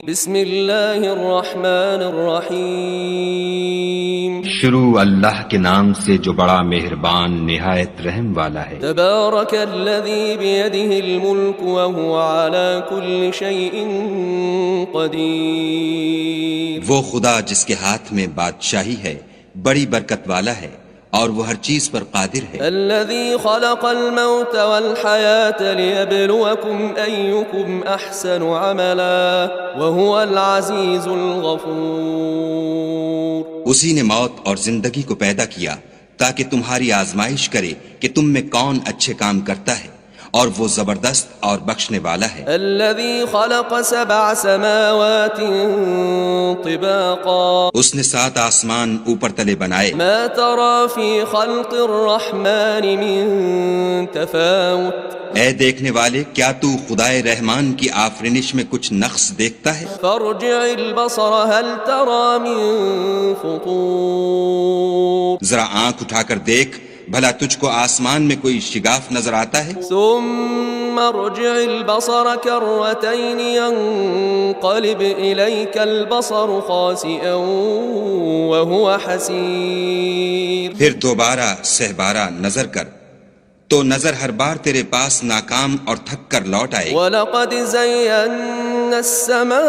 بسم اللہ الرحمن الرحیم شروع اللہ کے نام سے جو بڑا مہربان نہایت رحم والا ہے۔ تبارک الذی بیدہ الملک وہو علی کل شیء قدیر۔ وہ خدا جس کے ہاتھ میں بادشاہی ہے بڑی برکت والا ہے اور وہ ہر چیز پر قادر ہے۔ الذی خلق الموت والحیاة لیبلوکم ایکم احسن عملا وہو العزیز الغفور۔ اسی نے موت اور زندگی کو پیدا کیا تاکہ تمہاری آزمائش کرے کہ تم میں کون اچھے کام کرتا ہے، اور وہ زبردست اور بخشنے والا ہے۔ الذي خلق 7 سماوات طباقا اس نے 7 آسمان اوپر تلے بنائے، ما ترى في خلق الرحمن من تفاوت اے دیکھنے والے کیا تو خدائے رحمان کی آفرینش میں کچھ نقص دیکھتا ہے؟ فارجع البصر هل ترى من فطور ذرا آنکھ اٹھا کر دیکھ بھلا تجھ کو آسمان میں کوئی شگاف نظر آتا ہے؟ ثم ارجع البصر كرتين ينقلب إليك البصر خاسئا وهو حسير۔ پھر دوبارہ سہبارہ نظر کر تو نظر ہر بار تیرے پاس ناکام اور تھک کر لوٹ آئے گی۔ وَلَقَدْ زَيَّنَّا السَّمَاءَ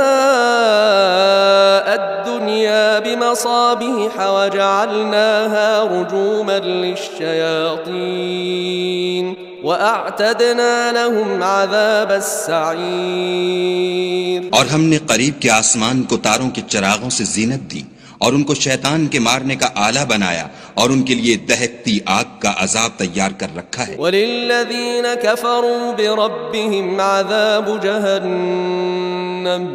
الدُّنْيَا بِمَصَابِيحَ وَجَعَلْنَاهَا رُجُومًا لِلشَّيَاطِينِ وَأَعْتَدْنَا لَهُمْ عَذَابَ السَّعِيرِ۔ اور ہم نے قریب کے آسمان کو تاروں کے چراغوں سے زینت دی اور ان کو شیطان کے مارنے کا آلہ بنایا اور ان کے لیے دہکتی آگ کا عذاب تیار کر رکھا ہے۔ وَلِلَّذِينَ كَفَرُوا بِرَبِّهِمْ عَذَابُ جَهَنَّمَ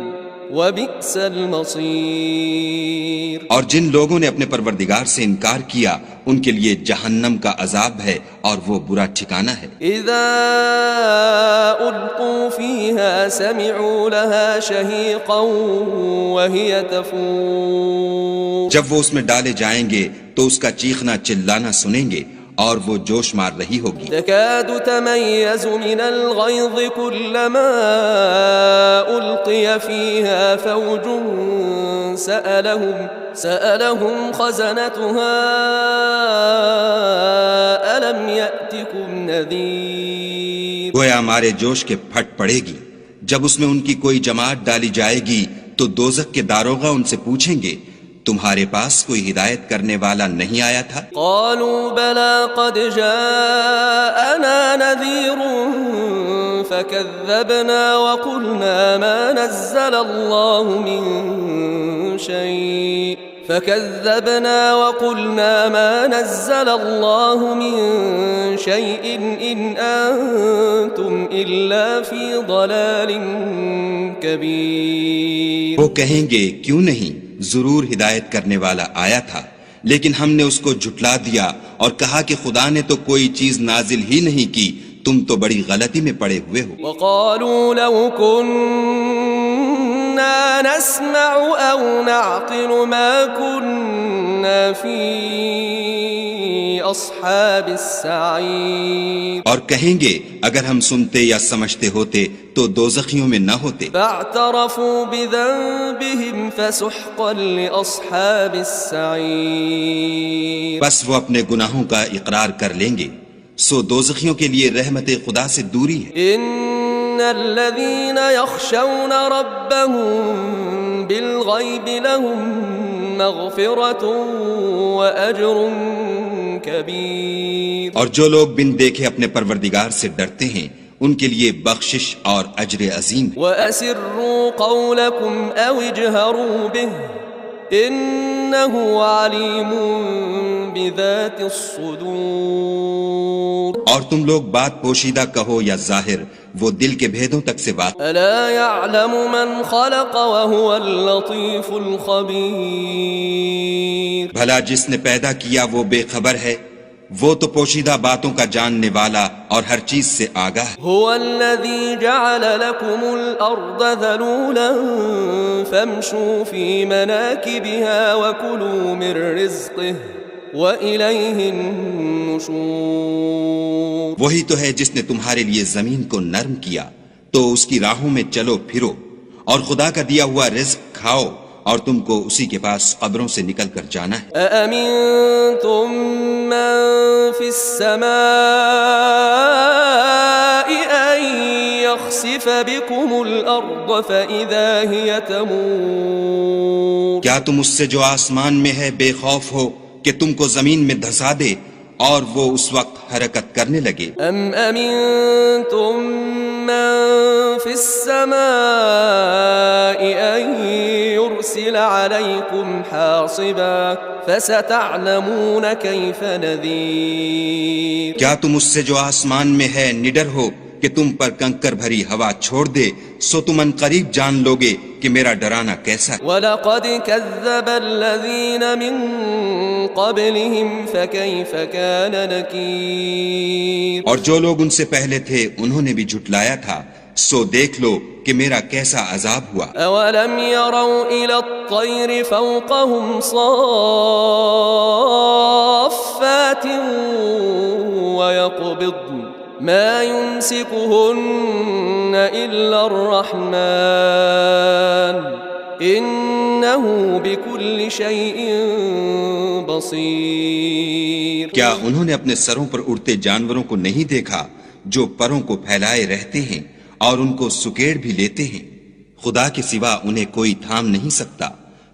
وَبِئْسَ الْمَصِيرُ۔ اور جن لوگوں نے اپنے پروردگار سے انکار کیا ان کے لیے جہنم کا عذاب ہے اور وہ برا ٹھکانہ ہے۔ اذا القوا فيها سمعوا لها شهيقا وهي تفور۔ جب وہ اس میں ڈالے جائیں گے تو اس کا چیخنا چلانا سنیں گے اور وہ جوش مار رہی ہوگی۔ تكاد تميز من الغيظ كلما ألقي فيها فوج سألهم خزنتها ألم يأتكم نذير۔ گویا ہمارے جوش کے پھٹ پڑے گی جب اس میں ان کی کوئی جماعت ڈالی جائے گی تو دوزخ کے داروغہ ان سے پوچھیں گے تمہارے پاس کوئی ہدایت کرنے والا نہیں آیا تھا؟ قالوا بلى قد جاءنا نذير فكذبنا وقلنا ما نزل الله من شيء إن أنتم إلا في ضلال كبير۔ وہ کہیں گے کیوں نہیں، ضرور ہدایت کرنے والا آیا تھا، لیکن ہم نے اس کو جھٹلا دیا اور کہا کہ خدا نے تو کوئی چیز نازل ہی نہیں کی، تم تو بڑی غلطی میں پڑے ہوئے ہو۔ وقالوا لو كنا نسمع أو نعقل ما كنا في أصحاب السعير۔ اور کہیں گے اگر ہم سنتے یا سمجھتے ہوتے تو دوزخیوں میں نہ ہوتے۔ فاعترفوا بذنبهم فسحقا لأصحاب السعير۔ بس وہ اپنے گناہوں کا اقرار کر لیں گے، سو دوزخیوں کے لیے رحمت خدا سے دوری ہے۔ ان الذين يخشون ربهم بالغيب لهم مغفرة وأجر كبير۔ اور جو لوگ بن دیکھے اپنے پروردگار سے ڈرتے ہیں ان کے لیے بخشش اور اجر عظیم ہے۔ وَأَسِرُّوا قَوْلَكُمْ أَوْ اجْهَرُوا بِهِ إِنَّهُ عَلِيمٌ بِذَاتِ الصُّدُورِ۔ اور تم لوگ بات پوشیدہ کہو یا ظاہر، وہ دل کے بھیدوں تک سے واقف۔ أَلَا يَعْلَمُ مَنْ خَلَقَ وَهُوَ اللَّطِيفُ الْخَبِيرُ۔ بھلا جس نے پیدا کیا وہ بے خبر ہے، وہ تو پوشیدہ باتوں کا جاننے والا اور ہر چیز سے آگاہ ہے۔ هو الذي جعل لكم الأرض ذلولا فامشوا في مناكبها وكلوا من رزقه وَإِلَيْهِ النُّشُورُ۔ وہی تو ہے جس نے تمہارے لیے زمین کو نرم کیا تو اس کی راہوں میں چلو پھرو اور خدا کا دیا ہوا رزق کھاؤ اور تم کو اسی کے پاس قبروں سے نکل کر جانا ہے۔ أأمنتم من في السماء أن يخسف بكم الأرض فإذا هي تمور؟ کیا تم اس سے جو آسمان میں ہے بے خوف ہو کہ تم کو زمین میں دھسا دے اور وہ اس وقت حرکت کرنے لگے؟ أم أمنتم من في السماء أن يرسل عليكم حاصبا فستعلمون كيف نذير؟ کیا تم اس سے جو آسمان میں ہے نڈر ہو کہ تم پر کنکر بھری ہوا چھوڑ دے، سو تم ان قریب جان لوگے کہ میرا ڈرانا کیسا ہے۔ وَلَقَدْ كَذَّبَ الَّذِينَ مِن قَبْلِهِمْ فَكَيْفَ كَانَ نَكِيرٌ؟ اور جو لوگ ان سے پہلے تھے انہوں نے بھی جھٹلایا تھا، سو دیکھ لو کہ میرا کیسا عذاب ہوا۔ أَوَلَمْ يَرَوْا إِلَى الطَّيْرِ فَوْقَهُمْ صَافَّاتٍ وَيَقْبِضْنَ ما يمسكهن إلا الرحمن إنه بكل شيء بصير۔ کیا انہوں نے اپنے سروں پر اڑتے جانوروں کو نہیں دیکھا جو پروں کو پھیلائے رہتے ہیں اور ان کو سکیڑ بھی لیتے ہیں؟ خدا کے سوا انہیں کوئی تھام نہیں سکتا،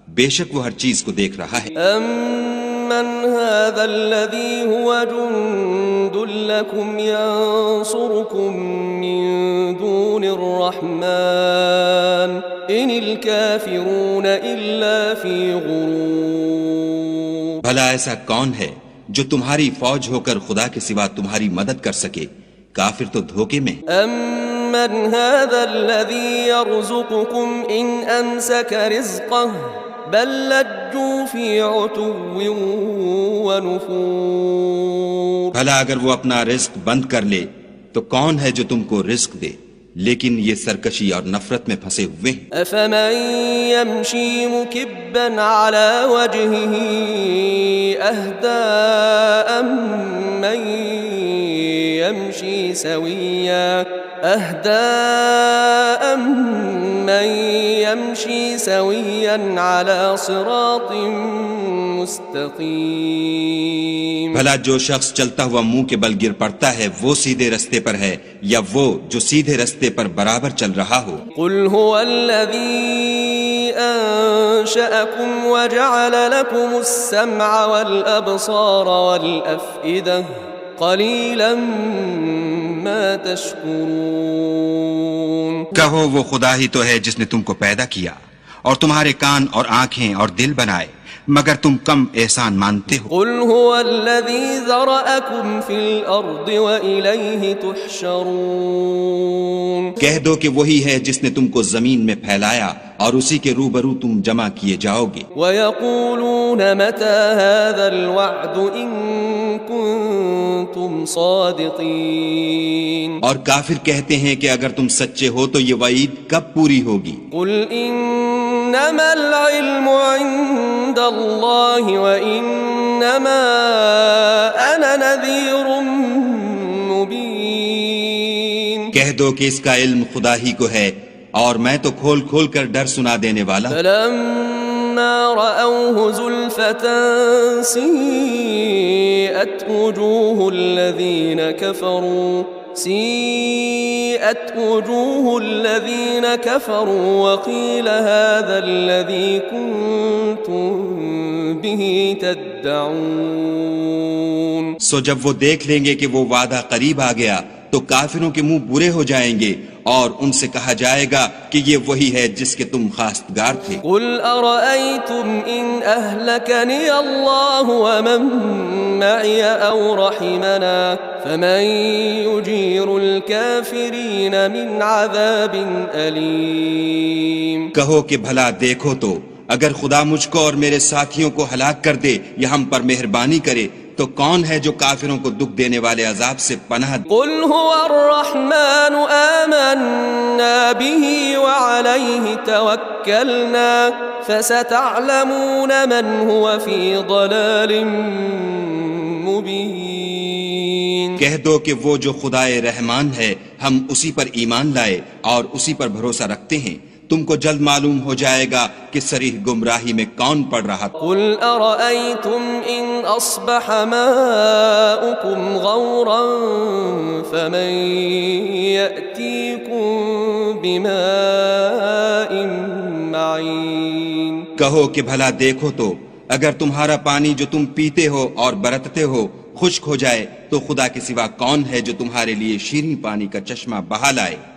بے شک وہ ہر چیز کو دیکھ رہا ہے۔ أَمَّنْ هَذَا الَّذِي هُوَ جُنْدٌ لَكُمْ يَنْصُرُكُمْ مِنْ دُونِ الرَّحْمَنِ إِنِ الْكَافِرُونَ إِلَّا فِي غُرُورٍ۔ بھلا ایسا کون ہے جو تمہاری فوج ہو کر خدا کے سوا تمہاری مدد کر سکے؟ کافر تو دھوکے میں۔ أَمَّنْ هَذَا الَّذِي يَرْزُقُكُمْ إِنْ أَمْسَكَ رِزْقَهُ بل لجوا فی عتو ونفور۔ بھلا اگر وہ اپنا رزق بند کر لے تو کون ہے جو تم کو رزق دے؟ لیکن یہ سرکشی اور نفرت میں پھنسے ہوئے ہیں۔ افمن یمشی مکبا علی وجہہ اہدی امن یمشی سویا من يمشي سويا على صراط مستقيم۔ بھلا جو شخص چلتا ہوا منہ کے بل گر پڑتا ہے وہ سیدھے رستے پر ہے یا وہ جو سیدھے رستے پر برابر چل رہا ہو؟ قل هو الذي أنشأكم وجعل لكم السمع والأبصار والأفئدة قلیلا ما تشکرون۔ کہو وہ خدا ہی تو ہے جس نے تم کو پیدا کیا اور تمہارے کان اور آنکھیں اور دل بنائے، مگر تم کم احسان مانتے ہو۔ قل هو الذی ذرأکم فی الارض وإلیہ تحشرون۔ کہہ دو کہ وہی ہے جس نے تم کو زمین میں پھیلایا اور اسی کے روبرو تم جمع کیے جاؤ گے۔ وَيَقُولُونَ مَتَى هَذَا الْوَعْدُ إِن كُنتُمْ صَادِقِينَ۔ اور کافر کہتے ہیں کہ اگر تم سچے ہو تو یہ وعید کب پوری ہوگی؟ قُلْ إِنَّمَا الْعِلْمُ عِندَ اللَّهِ وَإِنَّمَا أَنَا نَذِيرٌ مُبِينٌ۔ کہہ دو کہ اس کا علم خدا ہی کو ہے اور میں تو کھول کھول کر ڈر سنا دینے والا۔ فَلَمَّا رَأَوْهُ زُلْفَةً سِيئَتْ وُجُوهُ الَّذِينَ كَفَرُوا وَقِيلَ هَذَا الَّذِي كُنتُم بِهِ تَدَّعُونَ۔ سو جب وہ دیکھ لیں گے کہ وہ وعدہ قریب آ گیا تو کافروں کے منہ برے ہو جائیں گے اور ان سے کہا جائے گا کہ یہ وہی ہے جس کے تم خواستگار تھے۔ قل ارأيتم ان اهلكني الله ومن معي او رحمنا فمن يجير الكافرين من عذاب أليم۔ کہو کہ بھلا دیکھو تو اگر خدا مجھ کو اور میرے ساتھیوں کو ہلاک کر دے یا ہم پر مہربانی کرے تو کون ہے جو کافروں کو دکھ دینے والے عذاب سے پناہ دے؟ قل هو الرحمن آمنا به وعليه توكلنا فستعلمون من هو في ضلال مبين۔ کہہ دو کہ وہ جو خدائے رحمان ہے ہم اسی پر ایمان لائے اور اسی پر بھروسہ رکھتے ہیں، تم کو جلد معلوم ہو جائے گا کہ صریح گمراہی میں کون پڑ رہا تھا۔ قل أرأيتم إن أصبح ماؤكم غورا فمن يأتيكم بماء معين۔ کہو کہ بھلا دیکھو تو اگر تمہارا پانی جو تم پیتے ہو اور برتتے ہو خشک ہو جائے تو خدا کے سوا کون ہے جو تمہارے لیے شیریں پانی کا چشمہ بہا لائے۔